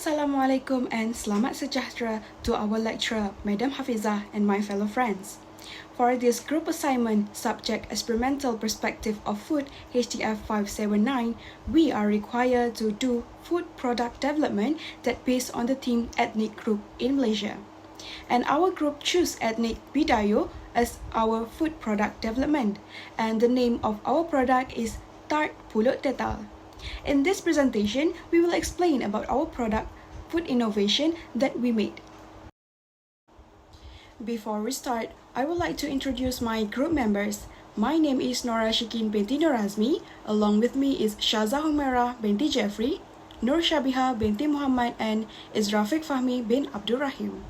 Assalamualaikum and selamat sejahtera to our lecturer, Madam Hafizah and my fellow friends. For this group assignment, subject Experimental Perspective of Food, HTF579, we are required to do food product development that based on the theme ethnic group in Malaysia. And our group choose ethnic Bidayo as our food product development, and the name of our product is Tart Pulut Tetal. In this presentation, we will explain about our product, food innovation that we made. Before we start, I would like to introduce my group members. My name is Nora Shikin binti Norazmi. Along with me is Shaza Humaira binti Jeffrey, Nur Shabiha binti Muhammad, and Izrafiq Fahmi bin Abdul Rahim.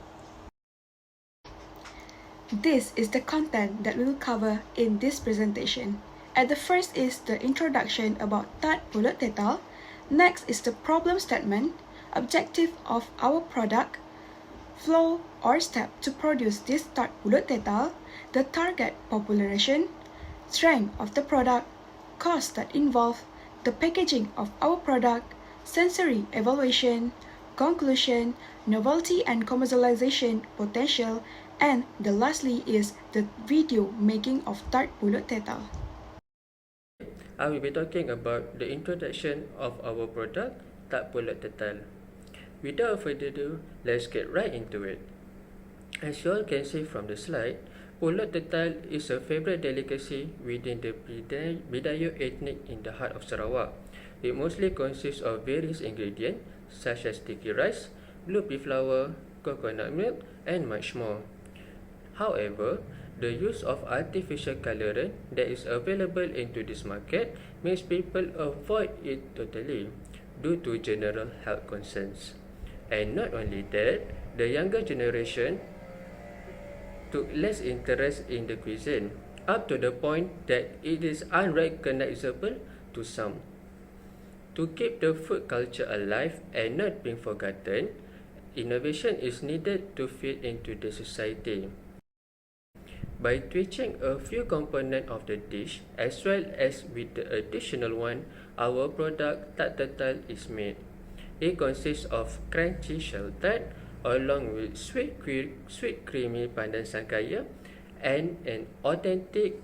This is the content that we will cover in this presentation. At the first is the introduction about Tart Pulut Tetal. Next is the problem statement, objective of our product, flow or step to produce this Tart Pulut Tetal, the target population, strength of the product, cost that involve, the packaging of our product, sensory evaluation, conclusion, novelty and commercialization potential, and the lastly is the video making of Tart Pulut Tetal. I will be talking about the introduction of our product, Tart Pulut Tetal. Without further ado, let's get right into it. As you all can see from the slide, Pulut Tetal is a favorite delicacy within the Bidayo ethnic in the heart of Sarawak. It mostly consists of various ingredients such as sticky rice, blue pea flour, coconut milk, and much more. However, the use of artificial colorant that is available into this market makes people avoid it totally due to general health concerns. And not only that, the younger generation took less interest in the cuisine, up to the point that it is unrecognizable to some. To keep the food culture alive and not being forgotten, innovation is needed to fit into the society. By tweaking a few components of the dish as well as with the additional one, our product Tart Tetal is made. It consists of crunchy shell tart along with sweet creamy pandan sangkaya and an authentic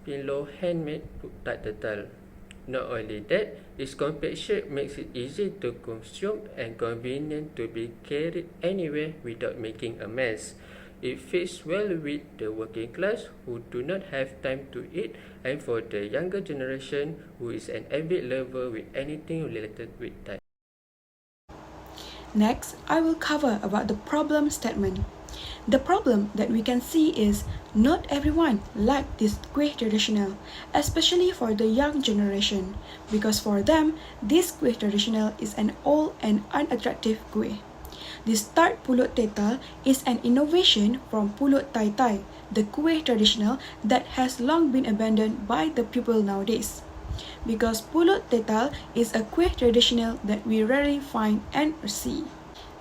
pillow handmade Tart Tetal. Not only that, its compact shape makes it easy to consume and convenient to be carried anywhere without making a mess. It fits well with the working class who do not have time to eat, and for the younger generation who is an avid lover with anything related with that. Next, I will cover about the problem statement. The problem that we can see is not everyone like this kuih traditional, especially for the young generation, because for them, this kuih traditional is an old and unattractive kuih. This Tart Pulut Tetal is an innovation from Pulut Tai Tai, the kuih traditional that has long been abandoned by the people nowadays. Because Pulut Tetal is a kuih traditional that we rarely find and see.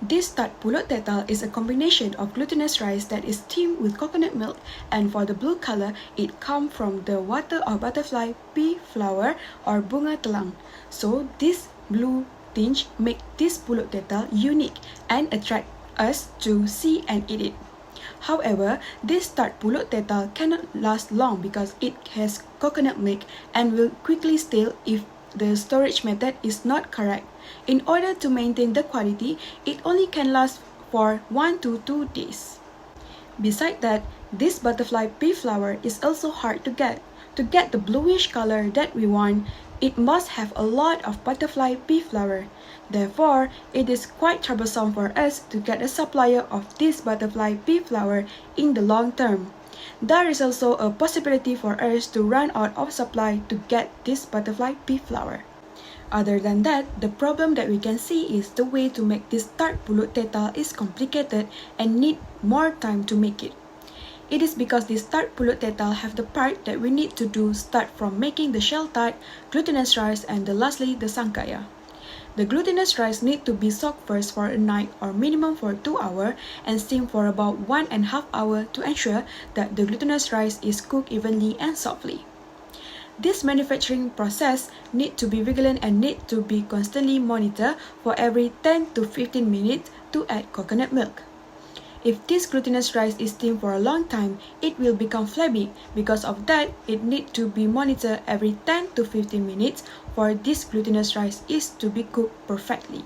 This Tart Pulut Tetal is a combination of glutinous rice that is steamed with coconut milk, and for the blue color, it comes from the water or butterfly pea flower or bunga telang. So this blue tinge make this Pulut Tetal unique and attract us to see and eat it. However, this Tart Pulut Tetal cannot last long because it has coconut milk and will quickly stale if the storage method is not correct. In order to maintain the quality, it only can last for 1 to 2 days. Besides that, this butterfly pea flower is also hard to get. To get the bluish color that we want, it must have a lot of butterfly pea flower. Therefore, it is quite troublesome for us to get a supplier of this butterfly pea flower in the long term. There is also a possibility for us to run out of supply to get this butterfly pea flower. Other than that, the problem that we can see is the way to make this Tart Pulut Tetal is complicated and need more time to make it. It is because this Tart Pulut Tetal have the part that we need to do start from making the shell tart, glutinous rice, and lastly the sangkaya. The glutinous rice need to be soaked first for a night or minimum for 2 hours and steamed for about 1.5 hours to ensure that the glutinous rice is cooked evenly and softly. This manufacturing process need to be vigilant and need to be constantly monitored for every 10 to 15 minutes to add coconut milk. If this glutinous rice is steamed for a long time, it will become flabby. Because of that, it needs to be monitored every 10 to 15 minutes for this glutinous rice is to be cooked perfectly.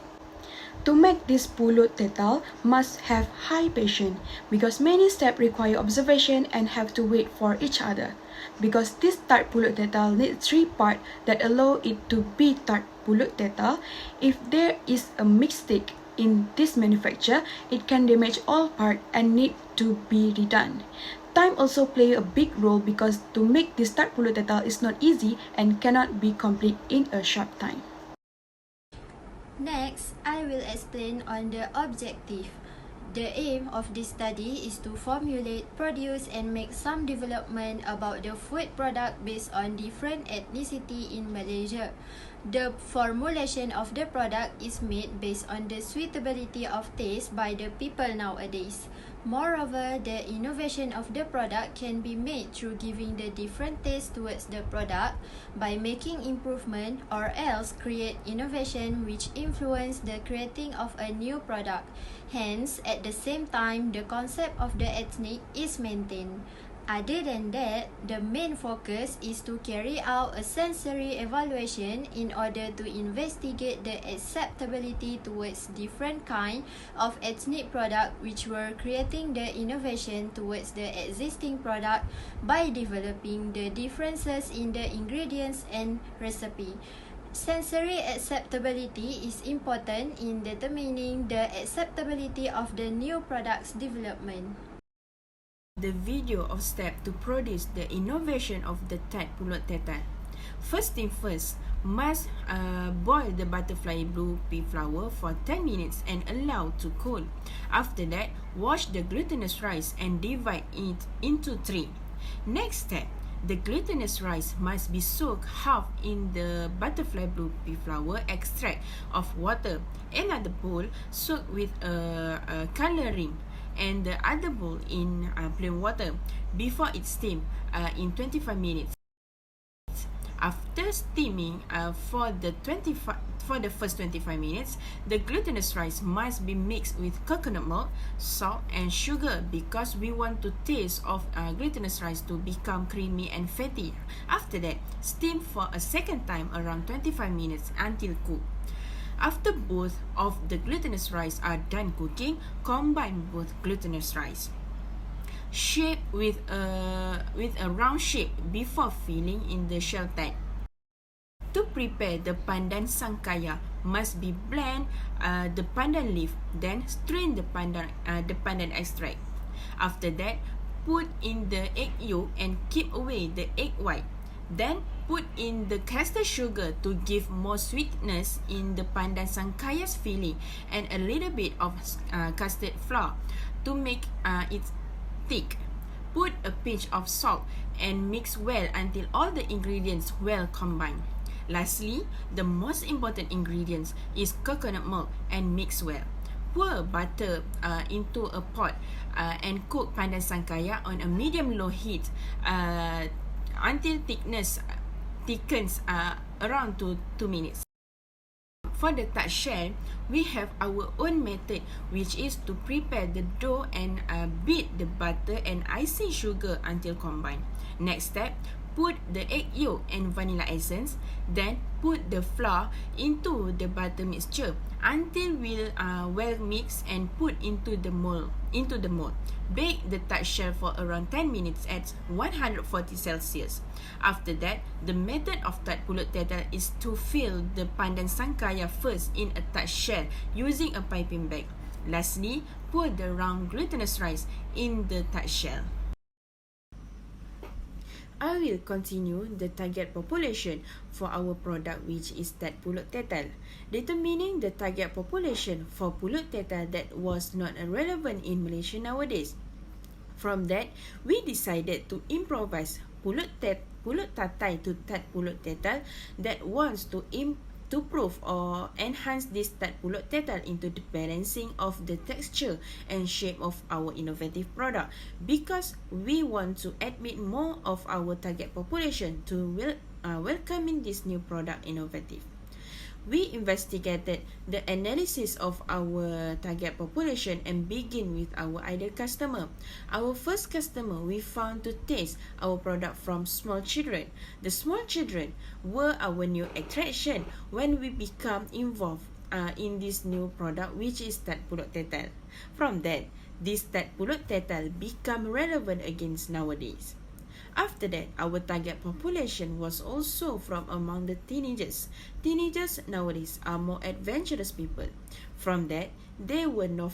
To make this pulut tetal must have high patience because many steps require observation and have to wait for each other. Because this tart pulut tetal needs 3 parts that allow it to be tart pulut tetal, if there is a mistake in this manufacture, it can damage all parts and need to be redone. Time also play a big role because to make this tart pulut tetal is not easy and cannot be complete in a short time. Next, I will explain on the objective. The aim of this study is to formulate, produce and make some development about the food product based on different ethnicity in Malaysia. The formulation of the product is made based on the suitability of taste by the people nowadays. Moreover, the innovation of the product can be made through giving the different taste towards the product by making improvement or else create innovation which influence the creating of a new product. Hence, at the same time, the concept of the ethnic is maintained. Other than that, the main focus is to carry out a sensory evaluation in order to investigate the acceptability towards different kind of ethnic product which were creating the innovation towards the existing product by developing the differences in the ingredients and recipe. Sensory acceptability is important in determining the acceptability of the new product's development. The video of step to produce the innovation of the tart pulut tetal. First thing first, must boil the butterfly blue pea flour for 10 minutes and allow to cool. After that, wash the glutinous rice and divide it into 3. Next step, the glutinous rice must be soaked half in the butterfly blue pea flour extract of water. Another bowl soaked with a coloring and the other bowl in plain water before it's steamed in 25 minutes. After steaming for the first 25 minutes, the glutinous rice must be mixed with coconut milk, salt and sugar because we want to taste of glutinous rice to become creamy and fatty. After that, steam for a second time around 25 minutes until cooked. After both of the glutinous rice are done cooking, combine both glutinous rice. Shape with a round shape before filling in the shell type. To prepare the pandan sangkaya, must be blend the pandan leaf, then strain the pandan extract. After that, put in the egg yolk and keep away the egg white. Then put in the castor sugar to give more sweetness in the pandan sangkaya's filling and a little bit of custard flour to make it thick. Put a pinch of salt and mix well until all the ingredients well combined. Lastly, the most important ingredients is coconut milk and mix well. Pour butter into a pot and cook pandan sangkaya on a medium-low heat until thickens around 2 minutes. For the tart shell, we have our own method which is to prepare the dough and beat the butter and icing sugar until combined. Next step, put the egg yolk and vanilla essence, then put the flour into the butter mixture until well mixed and put into the mold. Bake the tart shell for around 10 minutes at 140 Celsius. After that, the method of tart pulut tetal is to fill the pandan sangkaya first in a tart shell using a piping bag. Lastly, pour the round glutinous rice in the tart shell. I will continue the target population for our product which is tart pulut tetal, determining the target population for pulut tetal that was not relevant in Malaysia nowadays. From that, we decided to improvise pulut tatai to tart pulut tetal that wants to improve or enhance this tart pulut tetal into the balancing of the texture and shape of our innovative product because we want to admit more of our target population to welcoming this new product innovative. We investigated the analysis of our target population and begin with our ideal customer. Our first customer we found to taste our product from small children. The small children were our new attraction when we become involved in this new product, which is Tart Pulut Tetal. From that, this Tart Pulut Tetal become relevant against nowadays. After that, our target population was also from among the teenagers. Teenagers nowadays are more adventurous people. From that, they were not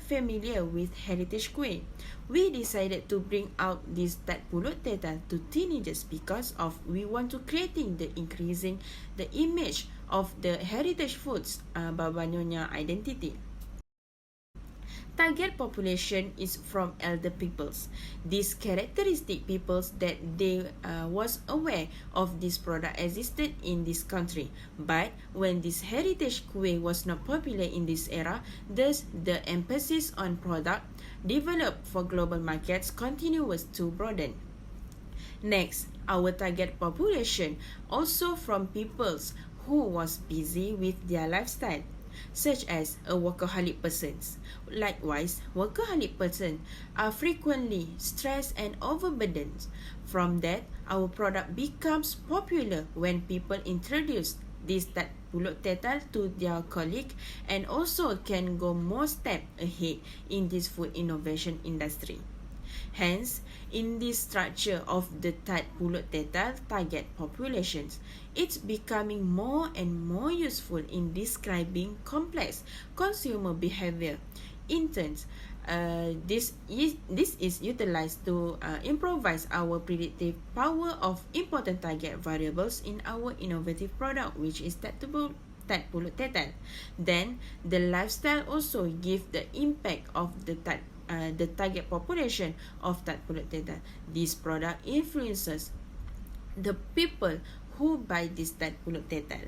familiar with heritage kuih. We decided to bring out this Tart Pulut Tetal to teenagers because of we want to creating the increasing the image of the heritage foods Babanyonya identity. Target population is from elder peoples. These characteristic peoples that they was aware of this product existed in this country. But when this heritage kuih was not popular in this era, thus the emphasis on product developed for global markets continues to broaden. Next, our target population also from peoples who was busy with their lifestyle, such as a workaholic persons. Likewise, workaholic persons are frequently stressed and overburdened. From that, our product becomes popular when people introduce this Tart Pulut Tetal to their colleague and also can go more step ahead in this food innovation industry. Hence, in this structure of the Tart Pulut Tetal target populations, it's becoming more and more useful in describing complex consumer behavior. In turn, this is utilized to improvise our predictive power of important target variables in our innovative product, which is Tart Pulut Tetal. Then, the lifestyle also give the impact of the target population of Tart Pulut Tetal. This product influences the people who buy this Tart Pulut Tetal.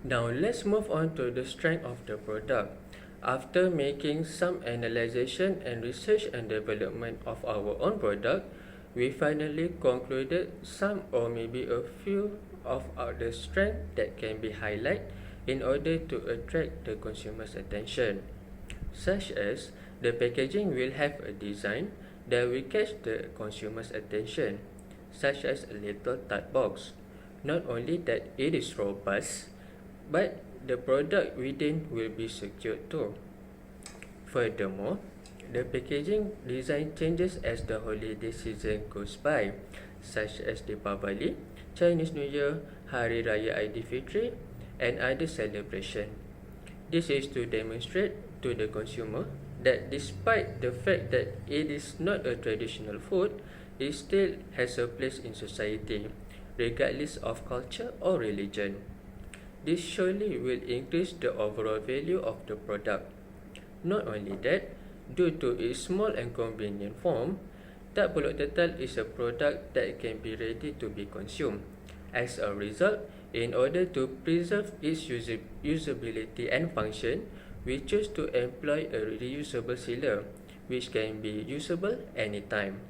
Now let's move on to the strength of the product. After making some analysis and research and development of our own product, we finally concluded some or maybe a few of the strengths that can be highlighted in order to attract the consumer's attention, such as the packaging will have a design that will catch the consumer's attention, such as a little tart box. Not only that it is robust, but the product within will be secured too. Furthermore, the packaging design changes as the holiday season goes by, such as Deepavali, Chinese New Year, Hari Raya Aidilfitri, and other celebrations. This is to demonstrate to the consumer that despite the fact that it is not a traditional food, it still has a place in society, regardless of culture or religion. This surely will increase the overall value of the product. Not only that, due to its small and convenient form, Tart Pulut Tetal is a product that can be ready to be consumed. As a result, in order to preserve its usability and function, we choose to employ a reusable sealer, which can be usable anytime.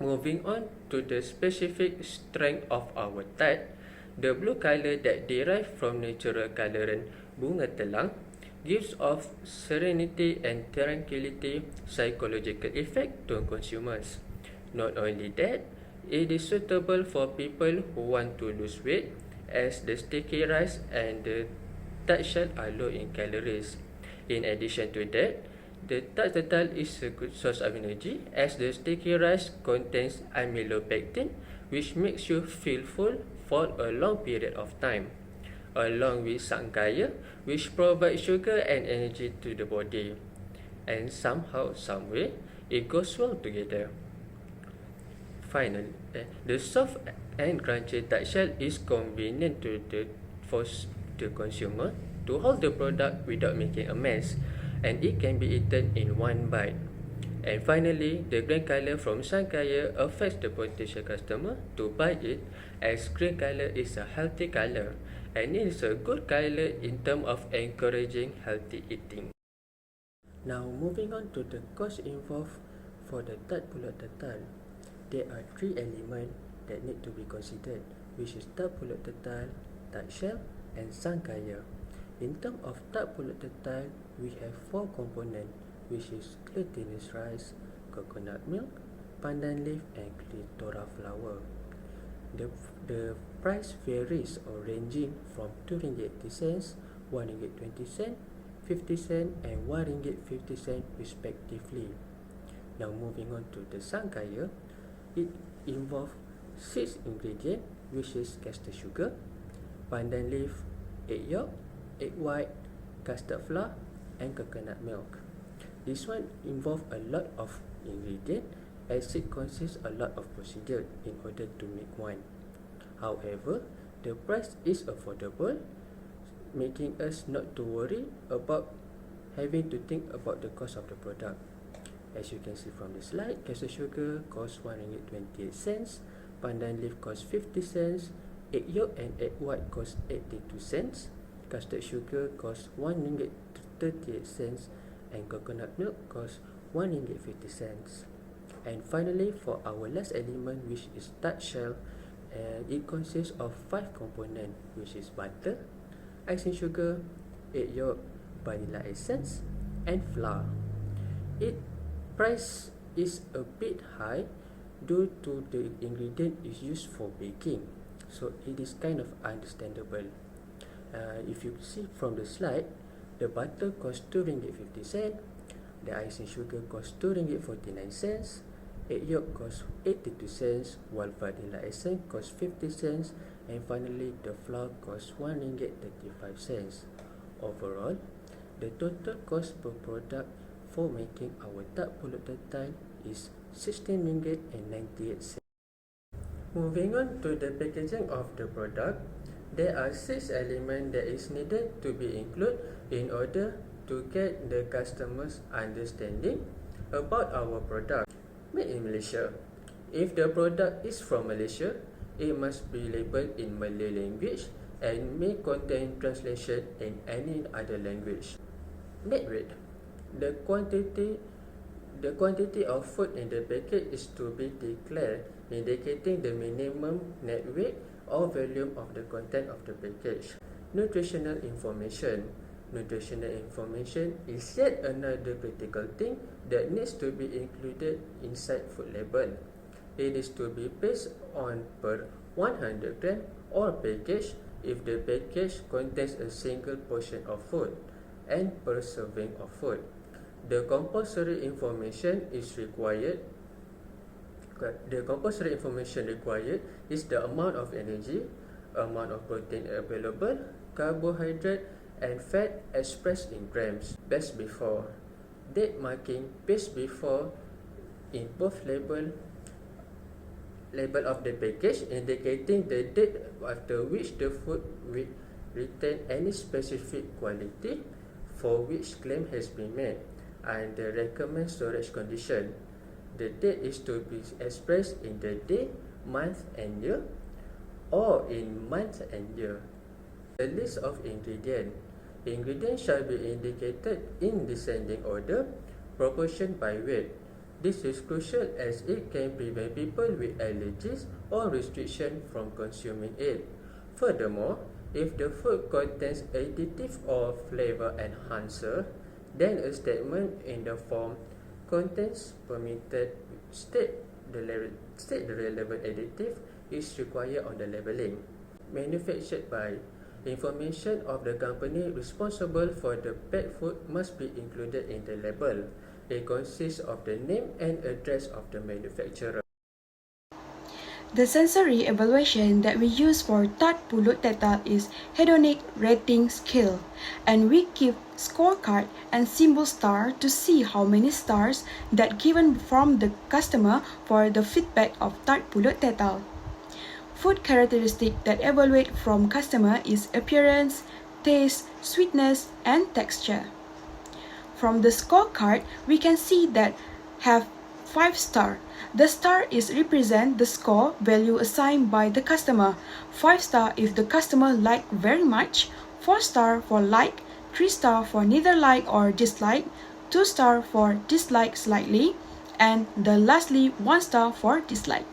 Moving on to the specific strength of our tart, the blue color that derived from natural colorant bunga telang gives off serenity and tranquility psychological effect to consumers. Not only that, it is suitable for people who want to lose weight, as the sticky rice and the tart shell are low in calories. In addition to that, the Tart Tetal is a good source of energy, as the sticky rice contains amylopectin, which makes you feel full for a long period of time, along with sangkaya, which provides sugar and energy to the body. And somehow, someway, it goes well together. Finally, the soft and crunchy tart shell is convenient for the consumer to hold the product without making a mess, and it can be eaten in one bite. And finally, the green color from sangkaya affects the potential customer to buy it, as green color is a healthy color, and it is a good color in terms of encouraging healthy eating. Now moving on to the cost involved for the Tart Pulut Tetal. there are three elements that need to be considered, which is Tart Pulut Tetal, Tart Shell, and Sangkaya. In terms of Tart Pulut Tetal, we have four components, which is glutinous rice, coconut milk, pandan leaf, and clitora flour. The price varies or ranging from RM2.80, RM1.20, 50 cents, and RM1.50 respectively. Now moving on to the Sangkaya, it involves 6 ingredients, which is castor sugar, pandan leaf, egg yolk, egg white, custard flour, and coconut milk. This one involves a lot of ingredients as it consists a lot of procedure in order to make one. However, the price is affordable, making us not to worry about having to think about the cost of the product. As you can see from the slide, castor sugar costs RM1.28, pandan leaf costs 50 cents, egg yolk and egg white costs 82 cents, custard sugar costs RM1.38, and coconut milk costs RM1.50. And finally, for our last element, which is Tart Shell, it consists of 5 components, which is butter, icing sugar, egg yolk, vanilla essence, and flour. Its price is a bit high due to the ingredient is used for baking, so it is kind of understandable. If you see from the slide, the butter costs RM2.50, the icing sugar costs RM2.49, egg yolk costs 82 cents, while vanilla essence costs 50 cents, and finally the flour costs RM1.35. Overall, the total cost per product for making our Tart Pulut Tetal is RM16.98. Moving on to the packaging of the product, there are 6 elements that is needed to be included in order to get the customer's understanding about our product. Made in Malaysia. If the product is from Malaysia, it must be labelled in Malay language and may contain translation in any other language. Net weight. The quantity of food in the packet is to be declared, indicating the minimum net weight or volume of the content of the package. Nutritional information. Nutritional information is yet another critical thing that needs to be included inside food label. It is to be based on per 100 gram or package if the package contains a single portion of food and per serving of food. The compulsory information required is the amount of energy, amount of protein available, carbohydrate, and fat expressed in grams. Best before. Date marking best before in both label of the package, indicating the date after which the food will retain any specific quality for which claim has been made, and the recommended storage condition. The date is to be expressed in the day, month, and year, or in month and year. The list of ingredients. Ingredients shall be indicated in descending order, proportion by weight. This is crucial as it can prevent people with allergies or restriction from consuming it. Furthermore, if the food contains additive or flavor enhancer, then a statement in the form contains permitted state the relevant additive is required on the labeling. Manufactured by. Information of the company responsible for the pet food must be included in the label. It consists of the name and address of the manufacturer. The sensory evaluation that we use for Tart Pulut Tetal is hedonic rating scale, and we keep scorecard and symbol star to see how many stars that given from the customer for the feedback of Tart Pulut Tetal. Food characteristic that evaluate from customer is appearance, taste, sweetness, and texture. From the scorecard, we can see that have 5 star. The star is represent the score value assigned by the customer. 5 star if the customer like very much, 4 star for like, 3 star for neither like or dislike, 2 star for dislike slightly, And the lastly, 1 star for dislike.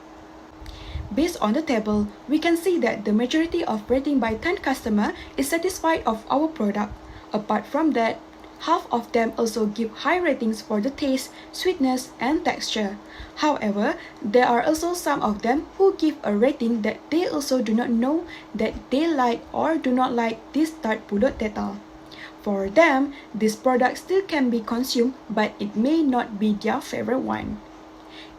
Based on the table, we can see that the majority of rating by 10 customer is satisfied of our product. Apart from that, half of them also give high ratings for the taste, sweetness, and texture. However, there are also some of them who give a rating that they also do not know that they like or do not like this Tart Pulut Tetal. For them, this product still can be consumed, but it may not be their favorite one.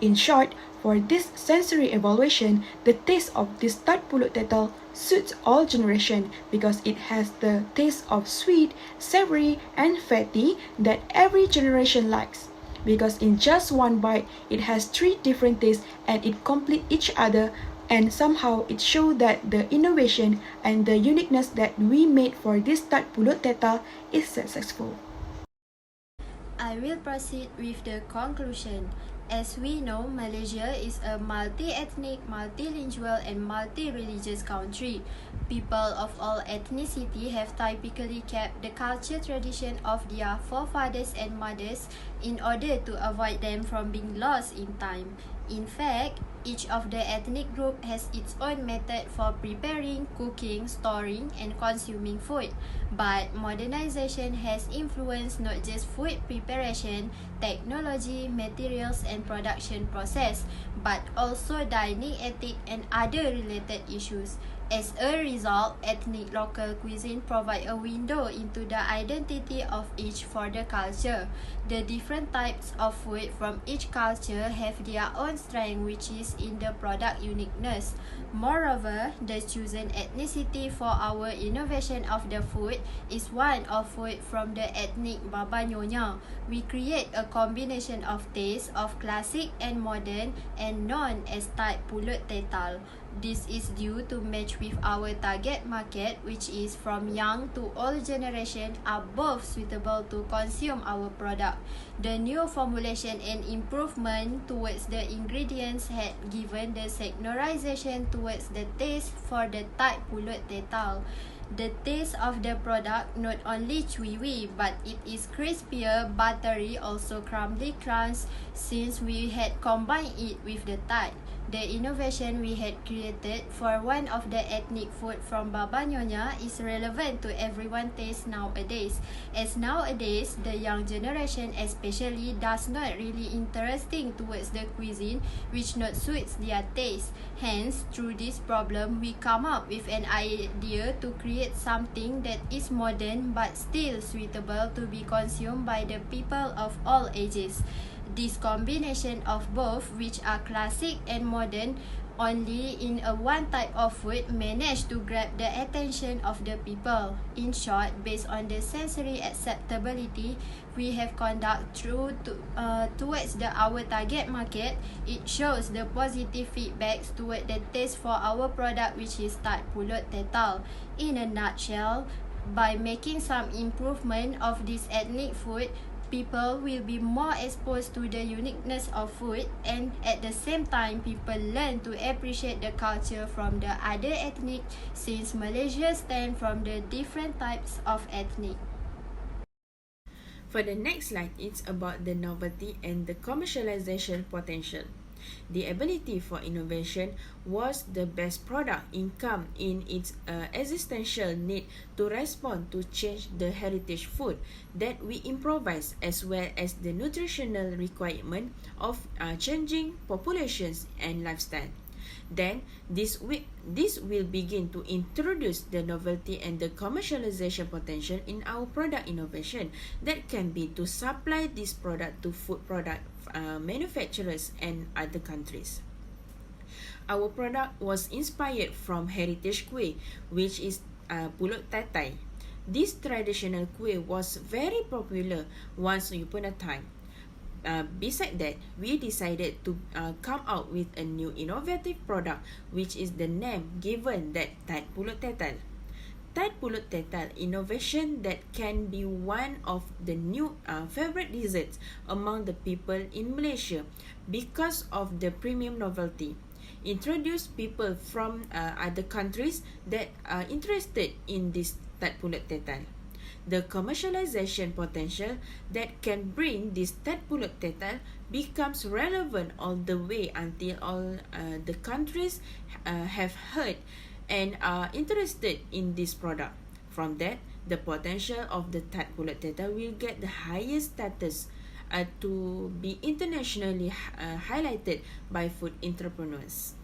In short, for this sensory evaluation, the taste of this Tart Pulut Tetal suits all generation because it has the taste of sweet, savory, and fatty that every generation likes. Because in just one bite, it has 3 different tastes and it complete each other, and somehow it shows that the innovation and the uniqueness that we made for this Tart Pulut Tetal is successful. I will proceed with the conclusion. As we know, Malaysia is a multi-ethnic, multilingual, and multi-religious country. People of all ethnicity have typically kept the culture tradition of their forefathers and mothers in order to avoid them from being lost in time. In fact, each of the ethnic group has its own method for preparing, cooking, storing, and consuming food. But modernization has influenced not just food preparation, technology, materials, and production process, but also dining ethic and other related issues. As a result, ethnic local cuisine provide a window into the identity of each for the culture. The different types of food from each culture have their own strength, which is in the product uniqueness. Moreover, the chosen ethnicity for our innovation of the food is one of food from the ethnic Baba Nyonya. We create a combination of taste of classic and modern and known as Tart Pulut Tetal. This is due to match with our target market, which is from young to old generation are both suitable to consume our product. The new formulation and improvement towards the ingredients had given the secularization towards the taste for the Tart Pulut Tetal. The taste of the product not only chewy, but it is crispier, buttery, also crumbly crunch since we had combined it with the tart. The innovation we had created for one of the ethnic food from Baba Nyonya is relevant to everyone's taste nowadays. As nowadays, the young generation especially does not really interesting towards the cuisine which not suits their taste. Hence, through this problem, we come up with an idea to create something that is modern but still suitable to be consumed by the people of all ages. This combination of both, which are classic and modern, only in a one type of food managed to grab the attention of the people. In short, based on the sensory acceptability we have conducted towards our target market, it shows the positive feedbacks toward the taste for our product, which is Tart Pulut Tetal. In a nutshell, by making some improvement of this ethnic food, people will be more exposed to the uniqueness of food, and at the same time people learn to appreciate the culture from the other ethnic, since Malaysia stands from the different types of ethnic. For the next slide, it's about the novelty and the commercialization potential. The ability for innovation was the best product income in its existential need to respond to change the heritage food that we improvise, as well as the nutritional requirement of changing populations and lifestyle. Then this will begin to introduce the novelty and the commercialization potential in our product innovation that can be to supply this product to food product manufacturers and other countries. Our product was inspired from heritage kuih, which is Pulut Tetal. This traditional kuih was very popular once upon a time. Beside that, we decided to come out with a new innovative product, which is the name given that Tart Pulut Tetal. Tart Pulut Tetal innovation that can be one of the new favorite desserts among the people in Malaysia because of the premium novelty. Introduce people from other countries that are interested in this Tart Pulut Tetal. the commercialization potential that can bring this Pulut Tetal becomes relevant all the way until all the countries have heard and are interested in this product. From that, the potential of the Pulut Tetal will get the highest status to be internationally highlighted by food entrepreneurs.